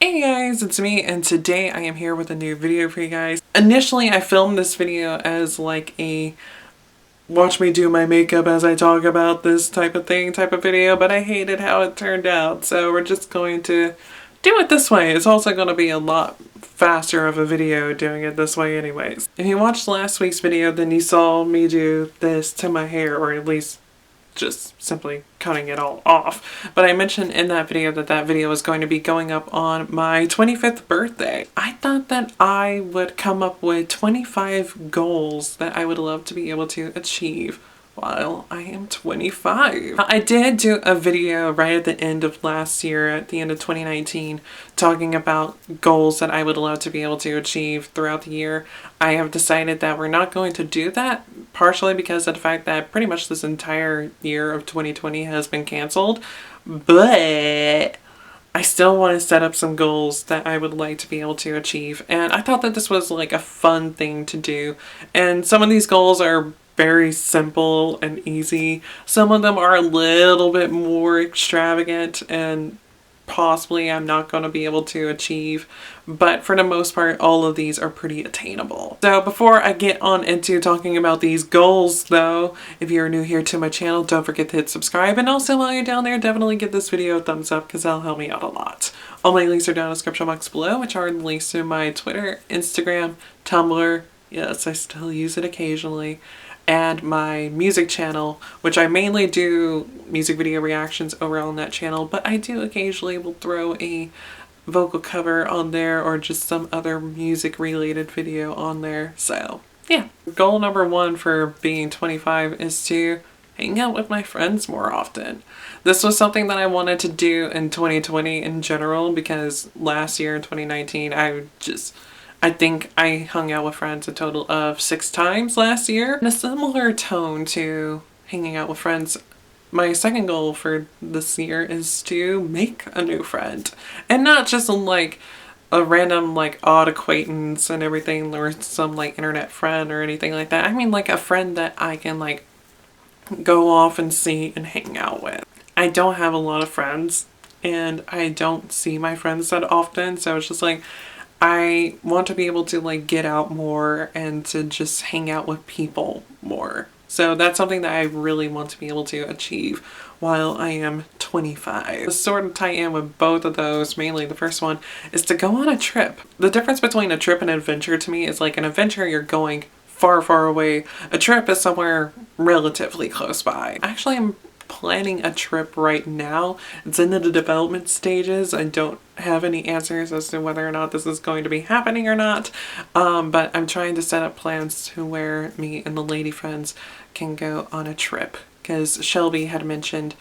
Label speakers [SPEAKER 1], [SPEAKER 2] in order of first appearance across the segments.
[SPEAKER 1] Hey guys, it's me, and today I am here with a new video for you guys. Initially, I filmed this video as like a watch me do my makeup as I talk about this type of video, but I hated how it turned out, so we're just going to do it this way. It's also going to be a lot faster of a video doing it this way anyways. If you watched last week's video, then you saw me do this to my hair, or at least just simply cutting it all off. But I mentioned in that video that video was going to be going up on my 25th birthday. I thought that I would come up with 25 goals that I would love to be able to achieve while I am 25. I did do a video right at the end of last year, at the end of 2019, talking about goals that I would love to be able to achieve throughout the year. I have decided that we're not going to do that, partially because of the fact that pretty much this entire year of 2020 has been canceled, but I still want to set up some goals that I would like to be able to achieve, and I thought that this was like a fun thing to do. And some of these goals are very simple and easy. Some of them are a little bit more extravagant and possibly I'm not going to be able to achieve, but for the most part all of these are pretty attainable. So before I get on into talking about these goals though, if you're new here to my channel, don't forget to hit subscribe, and also while you're down there, definitely give this video a thumbs up because that'll help me out a lot. All my links are down in the description box below, which are the links to my Twitter, Instagram, Tumblr, yes I still use it occasionally, and my music channel, which I mainly do music video reactions over on that channel, but I do occasionally will throw a vocal cover on there or just some other music related video on there. So yeah, goal number one for being 25 is to hang out with my friends more often. This was something that I wanted to do in 2020 in general, because last year in 2019 I think I hung out with friends a total of 6 times last year. In a similar tone to hanging out with friends, my second goal for this year is to make a new friend. And not just like a random like odd acquaintance and everything, or some like internet friend or anything like that. I mean like a friend that I can like go off and see and hang out with. I don't have a lot of friends and I don't see my friends that often, so it's just like I want to be able to like get out more and to just hang out with people more. So that's something that I really want to be able to achieve while I am 25. To sort of tie in with both of those, mainly the first one, is to go on a trip. The difference between a trip and an adventure to me is like an adventure you're going far, far away. A trip is somewhere relatively close by. Actually, I'm planning a trip right now. It's in the development stages. I don't have any answers as to whether or not this is going to be happening or not, but I'm trying to set up plans to where me and the lady friends can go on a trip, because Shelby had mentioned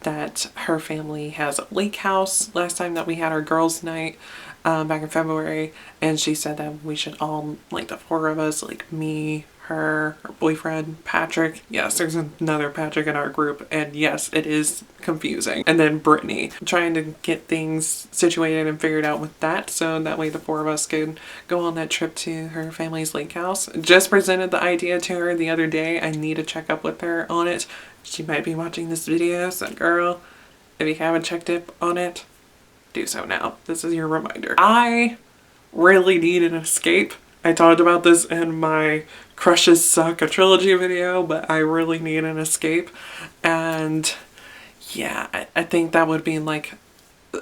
[SPEAKER 1] that her family has a lake house last time that we had our girls' night back in February, and she said that we should all, like the 4 of us, like me, her boyfriend, Patrick. Yes, there's another Patrick in our group, and yes, it is confusing. And then Brittany. I'm trying to get things situated and figured out with that, so that way the 4 of us could go on that trip to her family's lake house. Just presented the idea to her the other day. I need to check up with her on it. She might be watching this video, so girl, if you haven't checked up on it, do so now. This is your reminder. I really need an escape. I talked about this in my Crushes Suck, a trilogy video, but I really need an escape. And yeah, I think that would be like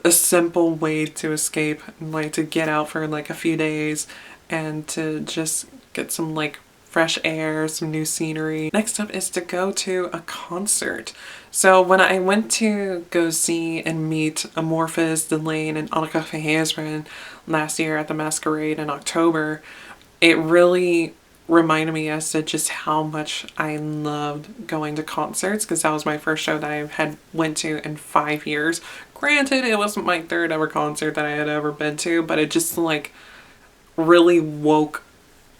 [SPEAKER 1] a simple way to escape, like to get out for like a few days and to just get some like fresh air, some new scenery. Next up is to go to a concert. So when I went to go see and meet Amorphous, Delane, and Annika Verheesren last year at the Masquerade in October, it really reminded me as to just how much I loved going to concerts, because that was my first show that I had went to in 5 years. Granted, it wasn't my 3rd ever concert that I had ever been to, but it just like really woke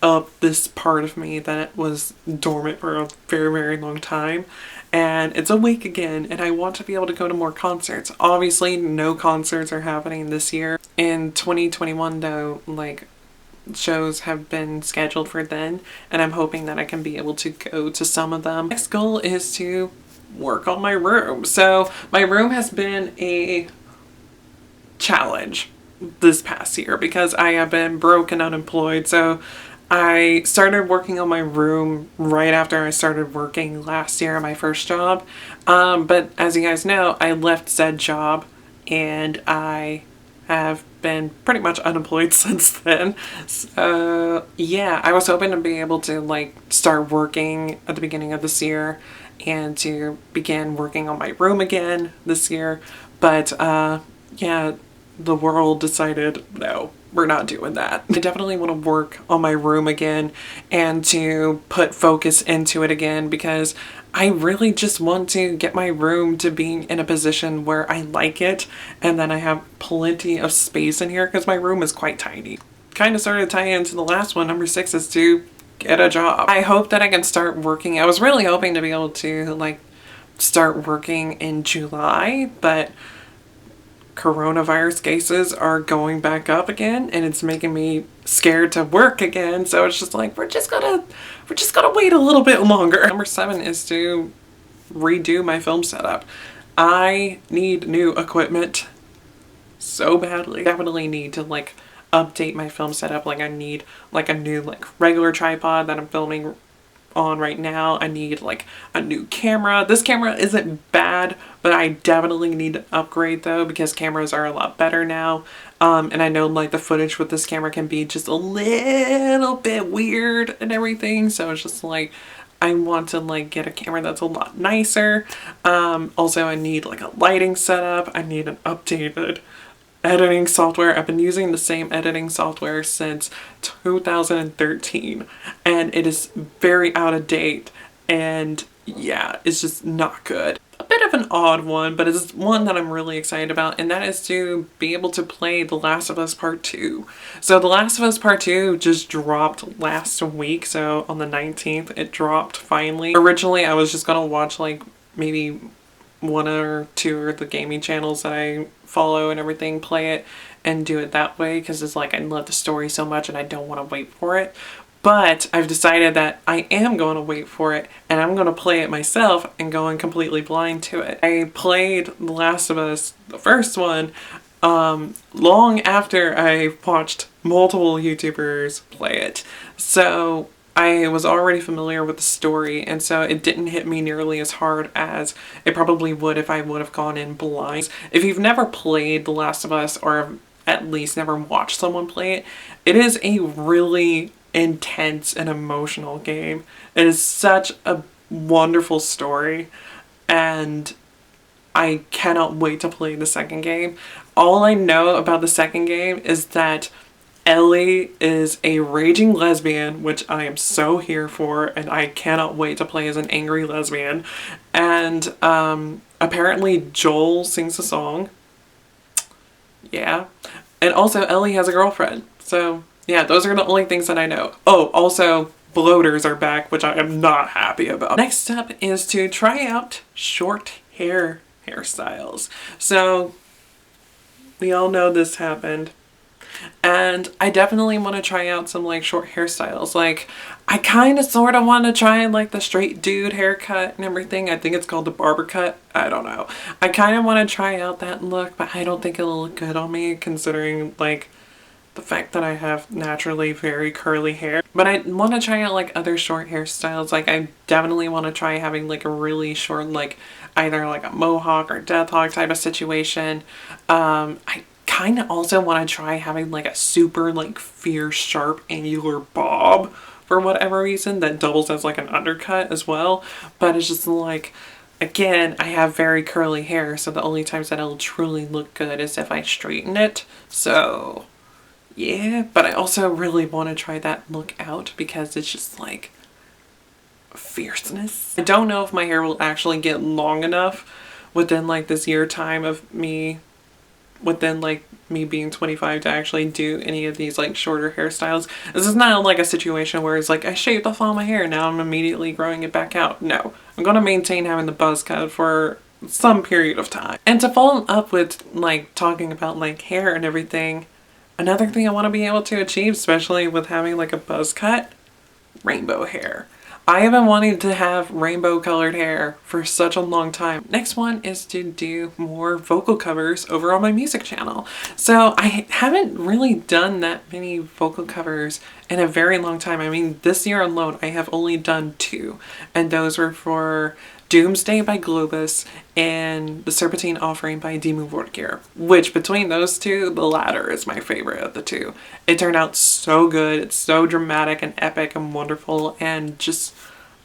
[SPEAKER 1] up this part of me that was dormant for a very, very long time, and it's awake again, and I want to be able to go to more concerts. Obviously, no concerts are happening this year. In 2021 though, like shows have been scheduled for then, and I'm hoping that I can be able to go to some of them. Next goal is to work on my room. So my room has been a challenge this past year because I have been broke and unemployed. So I started working on my room right after I started working last year at my first job. But as you guys know, I left said job and I have been pretty much unemployed since then. So yeah, I was hoping to be able to like start working at the beginning of this year and to begin working on my room again this year. But yeah, the world decided no, we're not doing that. I definitely want to work on my room again and to put focus into it again because I really just want to get my room to being in a position where I like it and then I have plenty of space in here because my room is quite tiny. Kind of started tying into the last one, number 6, is to get a job. I hope that I can start working. I was really hoping to be able to like start working in July, but coronavirus cases are going back up again and it's making me scared to work again. So it's just like we're just gonna wait a little bit longer. Number 7 is to redo my film setup. I need new equipment so badly. Definitely need to like update my film setup. Like I need like a new like regular tripod that I'm filming on right now. I need like a new camera. This camera isn't bad, but I definitely need to upgrade though because cameras are a lot better now. And I know like the footage with this camera can be just a little bit weird and everything. So it's just like I want to like get a camera that's a lot nicer. Also I need like a lighting setup. I need an updated editing software. I've been using the same editing software since 2013 and it is very out of date and yeah, it's just not good. A bit of an odd one, but it's one that I'm really excited about, and that is to be able to play The Last of Us Part 2. So The Last of Us Part 2 just dropped last week, so on the 19th it dropped finally. Originally I was just gonna watch like maybe one or two of the gaming channels that I follow and everything play it and do it that way because it's like I love the story so much and I don't want to wait for it. But I've decided that I am going to wait for it and I'm going to play it myself and go in completely blind to it. I played The Last of Us, the first one, long after I watched multiple YouTubers play it. So I was already familiar with the story and so it didn't hit me nearly as hard as it probably would if I would have gone in blind. If you've never played The Last of Us or at least never watched someone play it, it is a really intense and emotional game. It is such a wonderful story and I cannot wait to play the second game. All I know about the second game is that Ellie is a raging lesbian, which I am so here for, and I cannot wait to play as an angry lesbian. And apparently Joel sings a song. Yeah. And also Ellie has a girlfriend. So yeah, those are the only things that I know. Oh, also bloaters are back, which I am not happy about. Next up is to try out short hairstyles. So we all know this happened. And I definitely want to try out some like short hairstyles. Like I kind of sort of want to try like the straight dude haircut and everything. I think it's called the barber cut. I don't know. I kind of want to try out that look, but I don't think it'll look good on me considering like the fact that I have naturally very curly hair. But I want to try out like other short hairstyles. Like I definitely want to try having like a really short, like either like a mohawk or death hawk type of situation. I kind of also want to try having like a super like fierce sharp angular bob for whatever reason that doubles as like an undercut as well. But it's just like, again, I have very curly hair, so the only times that it'll truly look good is if I straighten it. So yeah, but I also really want to try that look out because it's just like fierceness. I don't know if my hair will actually get long enough within like this year time of me, within like me being 25 to actually do any of these like shorter hairstyles. This is not like a situation where it's like I shaved off all my hair, now I'm immediately growing it back out. No, I'm gonna maintain having the buzz cut for some period of time. And to follow up with like talking about like hair and everything, another thing I want to be able to achieve, especially with having like a buzz cut, rainbow hair. I have been wanting to have rainbow colored hair for such a long time. Next one is to do more vocal covers over on my music channel. So I haven't really done that many vocal covers in a very long time. I mean, this year alone, I have only done 2, and those were for Doomsday by Globus and The Serpentine Offering by Dimmu Borgir, which between those 2, the latter is my favorite of the 2. It turned out so good. It's so dramatic and epic and wonderful, and just,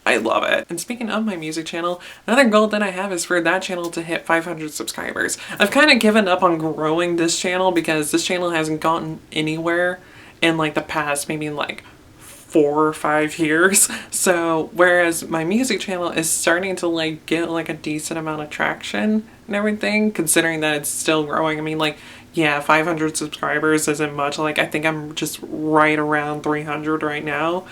[SPEAKER 1] I love it. And speaking of my music channel, another goal that I have is for that channel to hit 500 subscribers. I've kind of given up on growing this channel because this channel hasn't gotten anywhere in like the past maybe like 4 or 5 years. So whereas my music channel is starting to like get like a decent amount of traction and everything, considering that it's still growing. I mean, like, yeah, 500 subscribers isn't much. Like, I think I'm just right around 300 right now.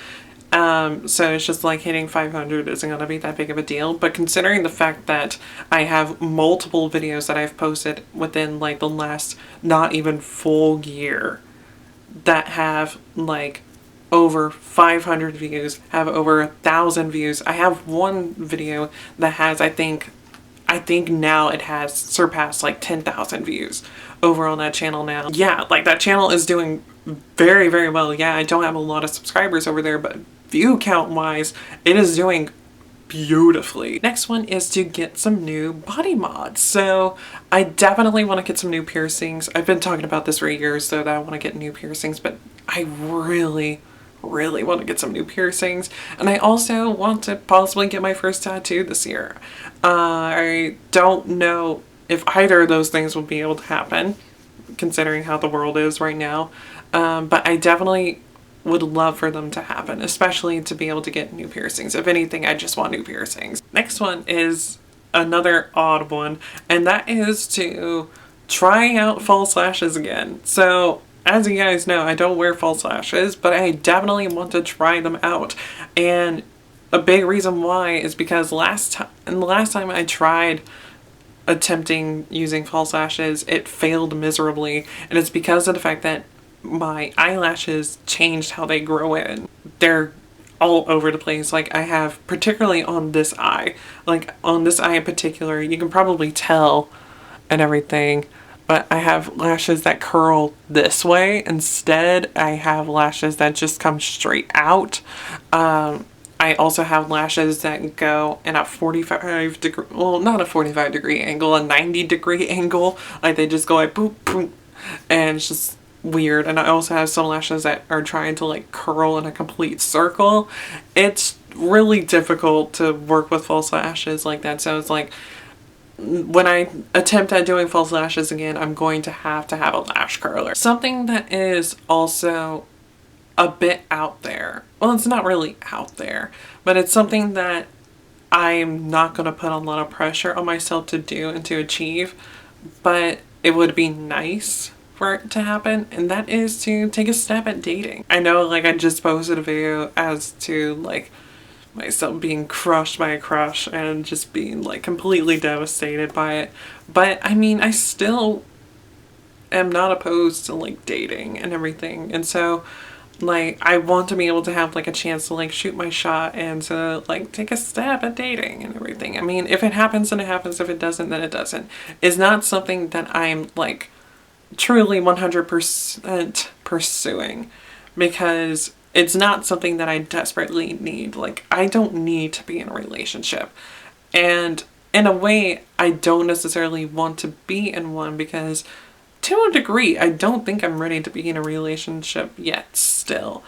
[SPEAKER 1] So it's just like hitting 500 isn't gonna be that big of a deal. But considering the fact that I have multiple videos that I've posted within like the last not even full year that have like over 500 views, have over 1,000 views. I have one video that has, I think now it has surpassed like 10,000 views over on that channel now. Yeah, like that channel is doing very, very well. Yeah, I don't have a lot of subscribers over there, but view count wise, it is doing beautifully. Next one is to get some new body mods. So I definitely want to get some new piercings. I've been talking about this for years, so that I want to get new piercings, but I really want to get some new piercings. And I also want to possibly get my first tattoo this year. I don't know if either of those things will be able to happen, considering how the world is right now. But I definitely would love for them to happen, especially to be able to get new piercings. If anything, I just want new piercings. Next one is another odd one, and that is to try out false lashes again. So as you guys know, I don't wear false lashes, but I definitely want to try them out. And a big reason why is because the last time I tried attempting using false lashes, it failed miserably. And it's because of the fact that my eyelashes changed how they grow in. They're all over the place. Like I have, particularly on this eye, like on this eye in particular, you can probably tell and everything, but I have lashes that curl this way. Instead, I have lashes that just come straight out. I also have lashes that go in a 45 degree, well, not a 45 degree angle, a 90 degree angle. Like they just go like boop, boop, and it's just weird. And I also have some lashes that are trying to like curl in a complete circle. It's really difficult to work with false lashes like that. So it's like, when I attempt at doing false lashes again, I'm going to have a lash curler. Something that is also a bit out there. Well, it's not really out there, but it's something that I'm not going to put a lot of pressure on myself to do and to achieve, but it would be nice for it to happen, and that is to take a stab at dating. I know, like, I just posted a video as to, like, myself being crushed by a crush and just being like completely devastated by it, but I mean, I still am not opposed to like dating and everything, and so like I want to be able to have like a chance to like shoot my shot and to like take a stab at dating and everything. I mean, if it happens, then it happens. If it doesn't, then it doesn't. It's not something that I'm like truly 100% pursuing, because it's not something that I desperately need. Like, I don't need to be in a relationship. And in a way, I don't necessarily want to be in one because, to a degree, I don't think I'm ready to be in a relationship yet still.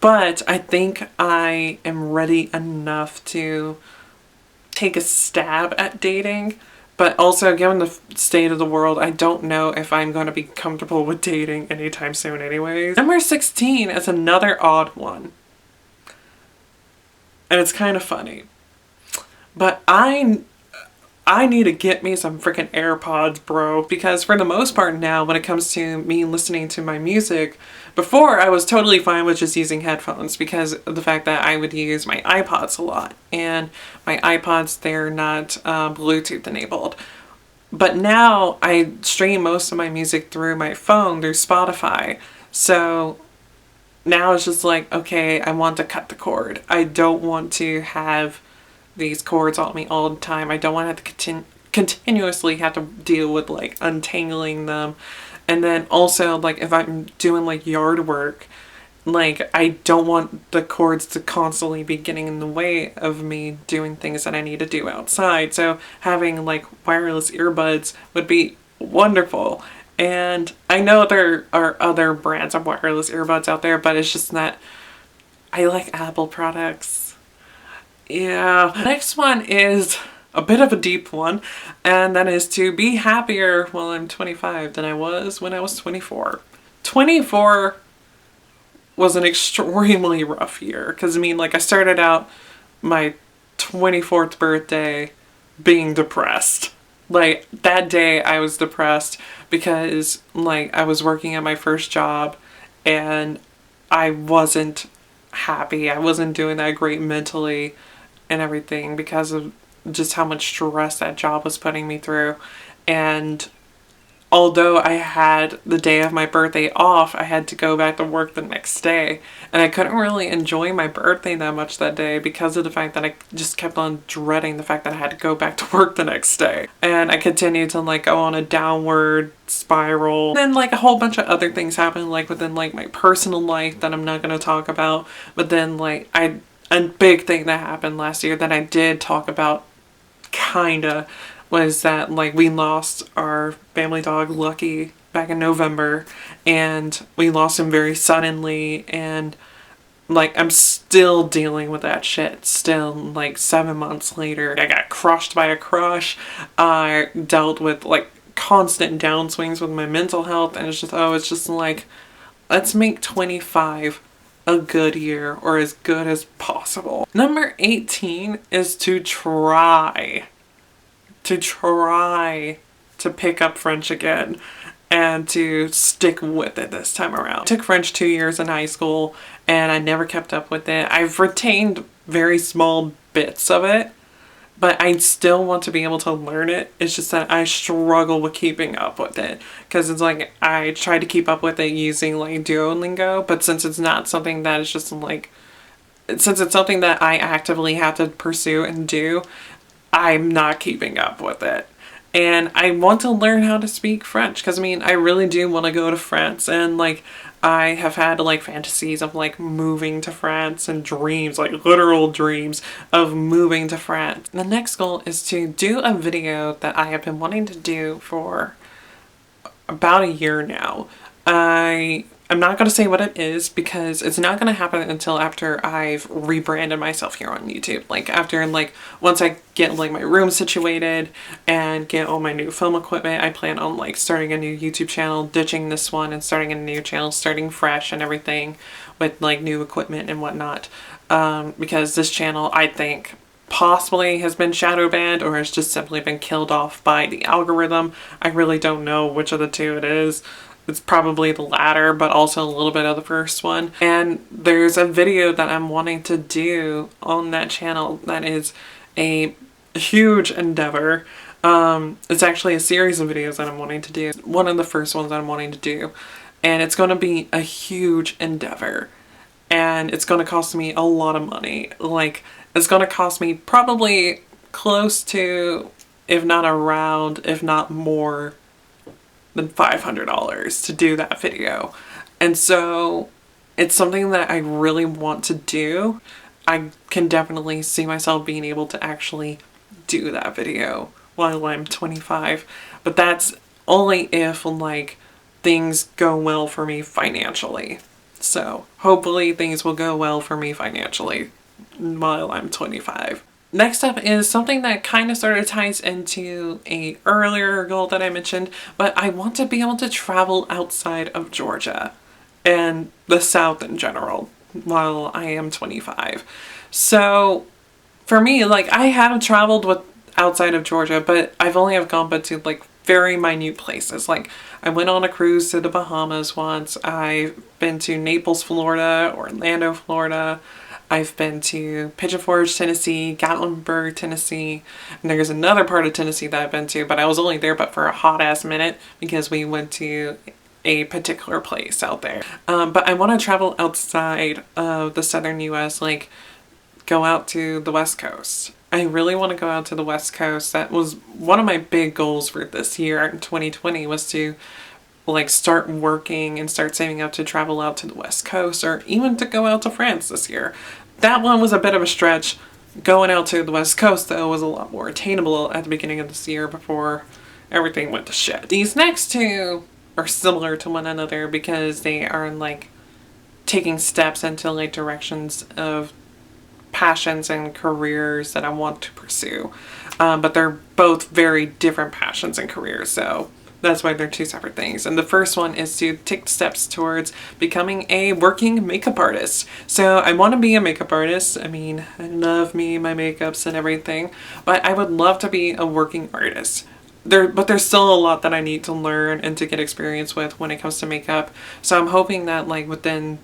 [SPEAKER 1] But I think I am ready enough to take a stab at dating. But also, given the state of the world, I don't know if I'm going to be comfortable with dating anytime soon anyways. Number 16 is another odd one. And it's kind of funny. But I need to get me some freaking AirPods, bro. Because for the most part now, when it comes to me listening to my music, before I was totally fine with just using headphones because of the fact that I would use my iPods a lot. And my iPods, they're not Bluetooth enabled. But now I stream most of my music through my phone, through Spotify. So now it's just like, okay, I want to cut the cord. I don't want to have these cords on me all the time. I don't want to have to continuously have to deal with like untangling them. And then also, like, if I'm doing like yard work, like, I don't want the cords to constantly be getting in the way of me doing things that I need to do outside. So having like wireless earbuds would be wonderful. And I know there are other brands of wireless earbuds out there, but it's just that I like Apple products. Yeah. Next one is a bit of a deep one, and that is to be happier while I'm 25 than I was when I was 24. 24 was an extremely rough year because I mean, like, I started out my 24th birthday being depressed. Like, that day I was depressed because, like, I was working at my first job and I wasn't happy. I wasn't doing that great mentally and everything because of just how much stress that job was putting me through. And although I had the day of my birthday off, I had to go back to work the next day. And I couldn't really enjoy my birthday that much that day because of the fact that I just kept on dreading the fact that I had to go back to work the next day. And I continued to like go on a downward spiral. And then like a whole bunch of other things happened like within like my personal life that I'm not going to talk about. But then like a big thing that happened last year that I did talk about kinda was that like we lost our family dog Lucky back in November, and we lost him very suddenly, and like I'm still dealing with that shit still like 7 months later. I got crushed by a crush. I dealt with like constant downswings with my mental health, and it's just like, let's make 25 a good year, or as good as possible. Number 18 is to try to pick up French again and to stick with it this time around. I took French 2 years in high school and I never kept up with it. I've retained very small bits of it, but I still want to be able to learn it. It's just that I struggle with keeping up with it because it's like I try to keep up with it using like Duolingo, but since it's not something that is just like, since it's something that I actively have to pursue and do, I'm not keeping up with it. And I want to learn how to speak French because I mean, I really do want to go to France, and like I have had like fantasies of like moving to France and dreams, like literal dreams of moving to France. The next goal is to do a video that I have been wanting to do for about a year now. I'm not going to say what it is because it's not going to happen until after I've rebranded myself here on YouTube. Like after like once I get like my room situated and get all my new film equipment, I plan on like starting a new YouTube channel, ditching this one and starting a new channel, starting fresh and everything with like new equipment and whatnot. Because this channel, I think, possibly has been shadow banned or has just simply been killed off by the algorithm. I really don't know which of the two it is. It's probably the latter, but also a little bit of the first one. And there's a video that I'm wanting to do on that channel that is a huge endeavor. It's actually a series of videos that I'm wanting to do. One of the first ones that I'm wanting to do. And it's going to be a huge endeavor. And it's going to cost me a lot of money. Like, it's going to cost me probably close to, if not around, if not more than $500 to do that video. And so it's something that I really want to do. I can definitely see myself being able to actually do that video while I'm 25. But that's only if like things go well for me financially. So hopefully things will go well for me financially while I'm 25. Next up is something that kind of sort of ties into a earlier goal that I mentioned, but I want to be able to travel outside of Georgia and the South in general while I am 25. So for me, like I have traveled with outside of Georgia, but I've only have gone but to like very minute places. Like I went on a cruise to the Bahamas once. I've been to Naples, Florida, Orlando, Florida. I've been to Pigeon Forge, Tennessee, Gatlinburg, Tennessee, and there's another part of Tennessee that I've been to, but I was only there but for a hot ass minute because we went to a particular place out there. But I want to travel outside of the southern US, like go out to the West Coast. I really want to go out to the West Coast. That was one of my big goals for this year in 2020, was to like start working and start saving up to travel out to the West Coast, or even to go out to France this year. That one was a bit of a stretch. Going out to the West Coast though was a lot more attainable at the beginning of this year before everything went to shit. These next two are similar to one another because they are like taking steps into like directions of passions and careers that I want to pursue. But they're both very different passions and careers, so that's why they're two separate things. And the first one is to take steps towards becoming a working makeup artist. So I want to be a makeup artist. I mean, I love me, my makeups and everything, but I would love to be a working artist. But there's still a lot that I need to learn and to get experience with when it comes to makeup. So I'm hoping that like within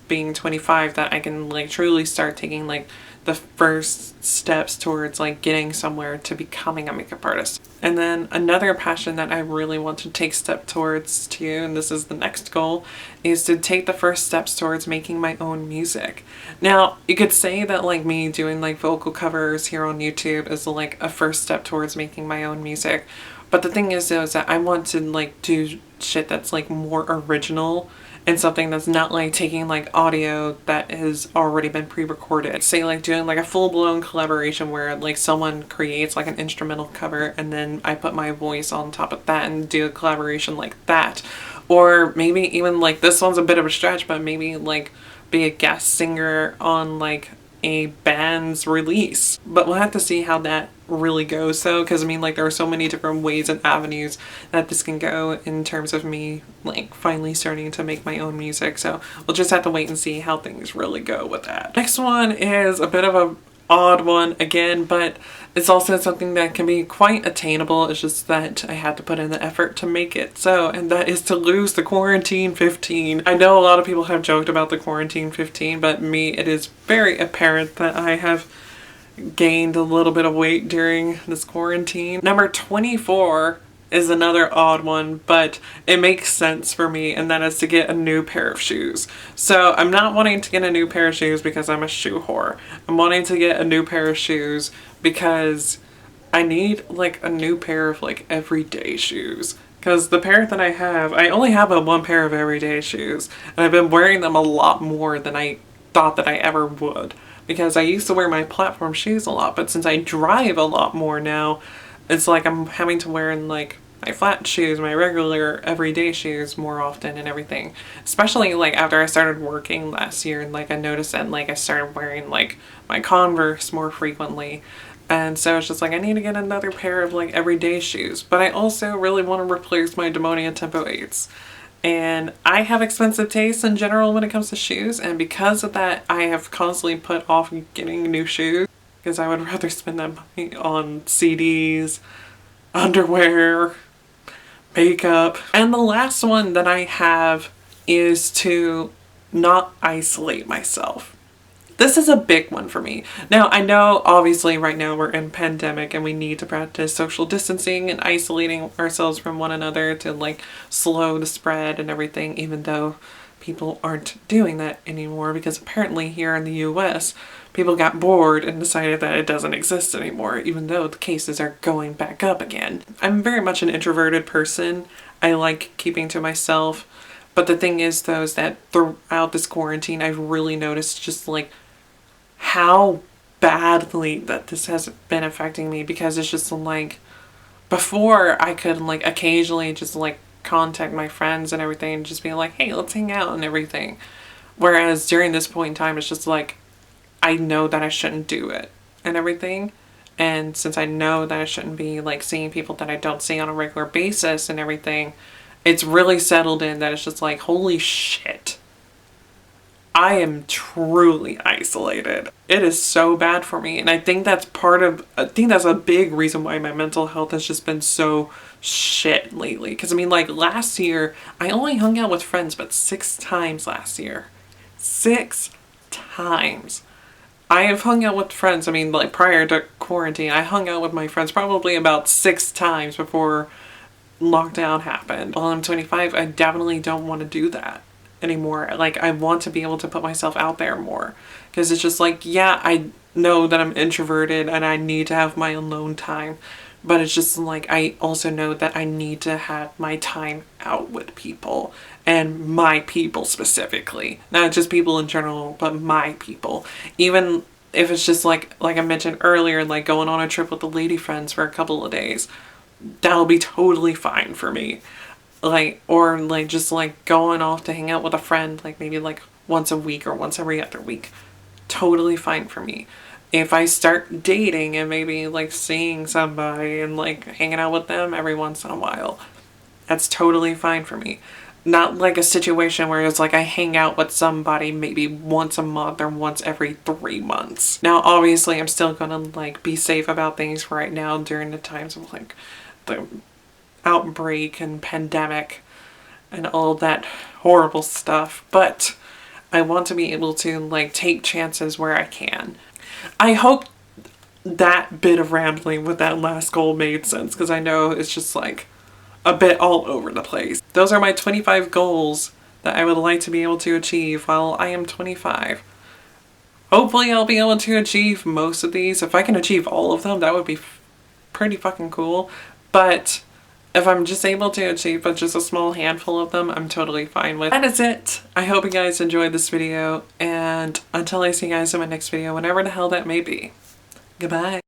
[SPEAKER 1] being 25 that I can like truly start taking like the first steps towards like getting somewhere to becoming a makeup artist. And then another passion that I really want to take step towards too, and this is the next goal, is to take the first steps towards making my own music. Now you could say that like me doing like vocal covers here on YouTube is like a first step towards making my own music, but the thing is though is that I want to like do shit that's like more original and something that's not like taking like audio that has already been pre-recorded. Say like doing like a full-blown collaboration where like someone creates like an instrumental cover and then I put my voice on top of that and do a collaboration like that. Or maybe even like, this one's a bit of a stretch, but maybe like be a guest singer on like a band's release. But we'll have to see how that really goes though, because I mean like there are so many different ways and avenues that this can go in terms of me like finally starting to make my own music. So we'll just have to wait and see how things really go with that. Next one is a bit of a odd one again, but it's also something that can be quite attainable. It's just that I had to put in the effort to make it. So, and that is to lose the quarantine 15. I know a lot of people have joked about the quarantine 15, but me, it is very apparent that I have gained a little bit of weight during this quarantine. Number 24 is another odd one, but it makes sense for me, and that is to get a new pair of shoes. So I'm not wanting to get a new pair of shoes because I'm a shoe whore. I'm wanting to get a new pair of shoes because I need like a new pair of like everyday shoes. Because the pair that I have, I only have one pair of everyday shoes, and I've been wearing them a lot more than I thought that I ever would. Because I used to wear my platform shoes a lot, but since I drive a lot more now, it's like I'm having to wear like my flat shoes, my regular everyday shoes more often and everything. Especially like after I started working last year, and like I noticed that like I started wearing like my Converse more frequently. And so it's just like I need to get another pair of like everyday shoes. But I also really want to replace my Demonia Tempo 8s. And I have expensive tastes in general when it comes to shoes, and because of that I have constantly put off getting new shoes because I would rather spend that money on CDs, underwear, makeup. And the last one that I have is to not isolate myself. This is a big one for me. Now, I know obviously right now we're in pandemic and we need to practice social distancing and isolating ourselves from one another to like slow the spread and everything, even though people aren't doing that anymore because apparently here in the US, people got bored and decided that it doesn't exist anymore, even though the cases are going back up again. I'm very much an introverted person. I like keeping to myself. But the thing is though, is that throughout this quarantine, I've really noticed just like how badly that this has been affecting me, because it's just like before I could like occasionally just like contact my friends and everything and just be like, hey, let's hang out and everything. Whereas during this point in time, it's just like I know that I shouldn't do it and everything. And since I know that I shouldn't be like seeing people that I don't see on a regular basis and everything, it's really settled in that it's just like, holy shit, I am truly isolated. It is so bad for me. And I think that's that's a big reason why my mental health has just been so shit lately. Because I mean, like last year, I only hung out with friends but 6 times last year. 6 times. I have hung out with friends, I mean, like prior to quarantine, I hung out with my friends probably about 6 times before lockdown happened. While I'm 25, I definitely don't want to do that anymore. Like, I want to be able to put myself out there more, because it's just like, yeah, I know that I'm introverted and I need to have my alone time, but it's just like, I also know that I need to have my time out with people, and my people specifically, not just people in general, but my people. Even if it's just like I mentioned earlier, like going on a trip with the lady friends for a couple of days, that'll be totally fine for me. Like, or like just like going off to hang out with a friend, like maybe like once a week or once every other week, totally fine for me. If I start dating and maybe like seeing somebody and like hanging out with them every once in a while, that's totally fine for me. Not like a situation where it's like I hang out with somebody maybe once a month or once every 3 months. Now, obviously, I'm still gonna like be safe about things right now during the times of like the outbreak and pandemic and all that horrible stuff, but I want to be able to like take chances where I can. I hope that bit of rambling with that last goal made sense, because I know it's just like a bit all over the place. Those are my 25 goals that I would like to be able to achieve while I am 25. Hopefully I'll be able to achieve most of these. If I can achieve all of them, that would be pretty fucking cool. But if I'm just able to achieve just a small handful of them, I'm totally fine with. That is it. I hope you guys enjoyed this video, and until I see you guys in my next video, whenever the hell that may be, goodbye.